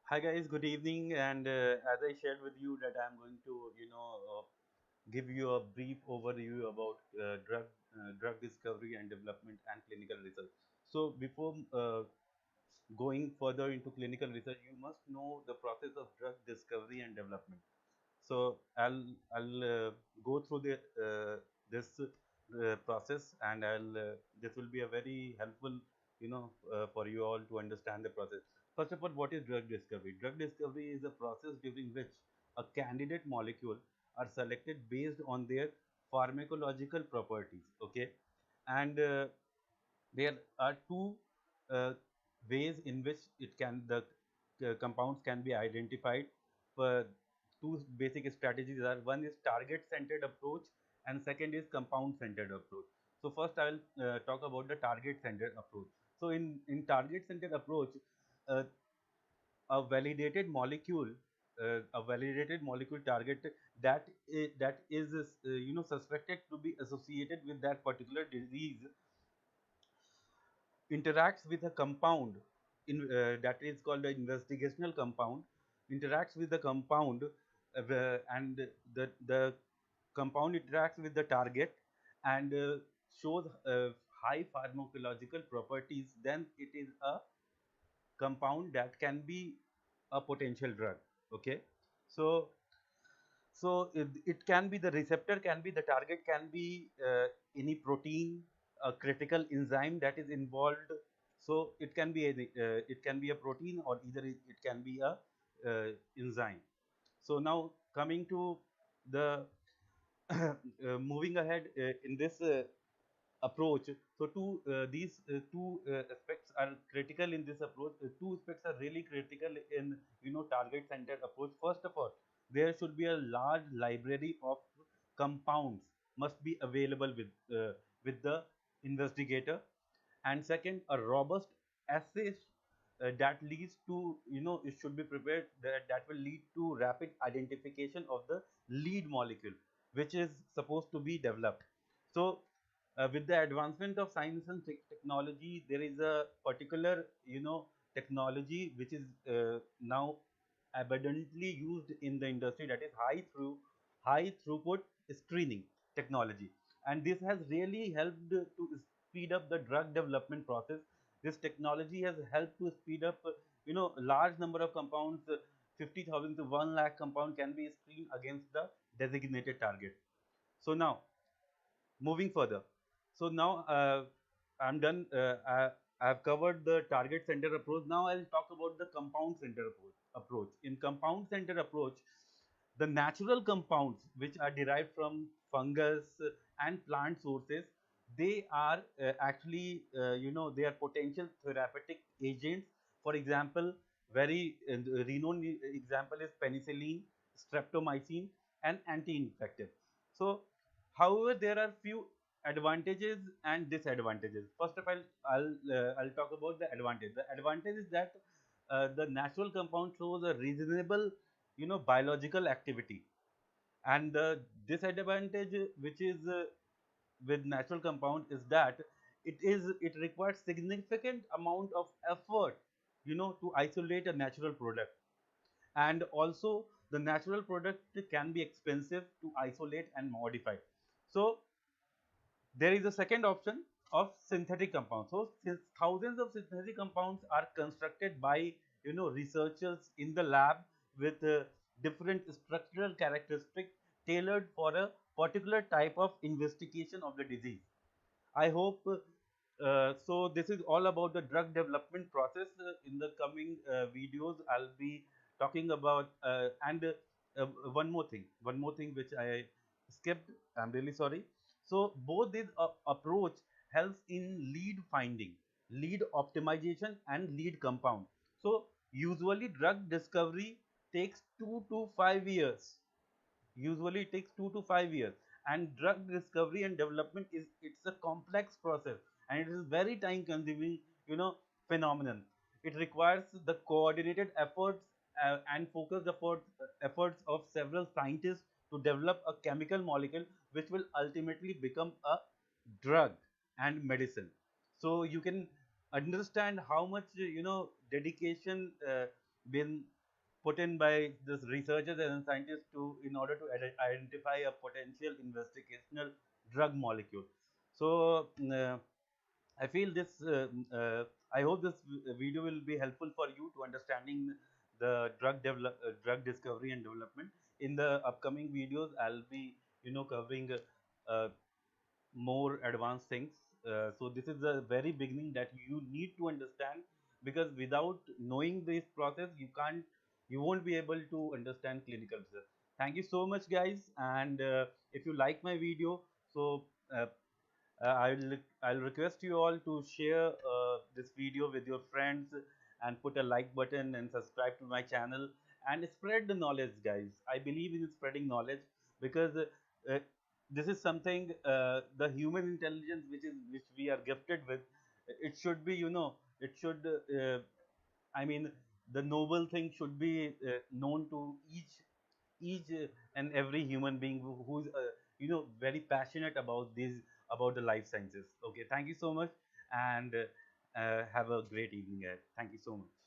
Hi guys, good evening. And as I shared with you that I'm going to, give you a brief overview about drug discovery and development and clinical research. So before going further into clinical research, you must know the process of drug discovery and development. So I'll go through the this process, and I'll this will be a very helpful for you all to understand the process. First of all, what is drug discovery? Drug discovery is a process during which a candidate molecule are selected based on their pharmacological properties. Okay, and there are two uh, ways in which the compounds can be identified. For two basic strategies are: one is target centered approach, and second is compound centered approach. So first I will talk about the target centered approach. So in target centered approach, uh, a validated molecule target that is suspected to be associated with that particular disease interacts with a compound that is called the investigational compound, interacts with the compound, and the compound interacts with the target and shows high pharmacological properties. Then it is a compound that can be a potential drug. Okay, so it can be, the receptor can be, the target can be any protein, a critical enzyme that is involved. So it can be a protein, or either it can be a enzyme. So now coming to the moving ahead in this approach. So these two aspects are critical in this approach. Two aspects are really critical in target centered approach. First of all, there should be a large library of compounds must be available with the investigator. And second, a robust assay that leads to, it should be prepared, that will lead to rapid identification of the lead molecule which is supposed to be developed. So with the advancement of science and technology, there is a particular technology which is now abundantly used in the industry, that is high throughput screening technology. And this has really helped to speed up the drug development process. This technology has helped to speed up large number of compounds. 50,000 to 1 lakh compound can be screened against the designated target. So now moving further. So now I'm done. I've covered the target center approach. Now I'll talk about the compound center approach. In compound center approach, the natural compounds which are derived from fungus and plant sources, they are actually they are potential therapeutic agents. For example, very renowned example is penicillin, streptomycin, and anti-infective. So however, there are few advantages and disadvantages. First of all, I'll talk about the advantage. The advantage is that the natural compound shows a reasonable, biological activity, and the disadvantage, which is with natural compound, is that it requires significant amount of effort, to isolate a natural product. And also the natural product can be expensive to isolate and modify. So there is a second option of synthetic compounds. So since thousands of synthetic compounds are constructed by researchers in the lab with different structural characteristics tailored for a particular type of investigation of the disease. I hope so. This is all about the drug development process. In the coming videos, I'll be talking about and one more thing which I skipped. I'm really sorry. So both this approach helps in lead finding, lead optimization, and lead compound. So usually drug discovery takes 2 to 5 years. Usually it takes 2 to 5 years, and drug discovery and development is, it's a complex process, and it is very time consuming phenomenon. It requires the coordinated efforts and focused efforts of several scientists to develop a chemical molecule which will ultimately become a drug and medicine. So you can understand how much dedication been put in by this researchers and scientists to in order to identify a potential investigational drug molecule. So I feel this. I hope this video will be helpful for you to understanding the drug discovery and development. In the upcoming videos, I'll be covering uh, more advanced things. So this is the very beginning that you need to understand, because without knowing this process, you won't be able to understand clinical research. Thank you so much, guys. And if you like my video, so uh, I'll request you all to share this video with your friends and put a like button and subscribe to my channel and spread the knowledge, guys. I believe in spreading knowledge, because this is something, the human intelligence which we are gifted with. It should be, it should. I mean, the noble thing should be known to each and every human being who's very passionate about these, about the life sciences. Okay, thank you so much, and have a great evening ahead. Thank you so much.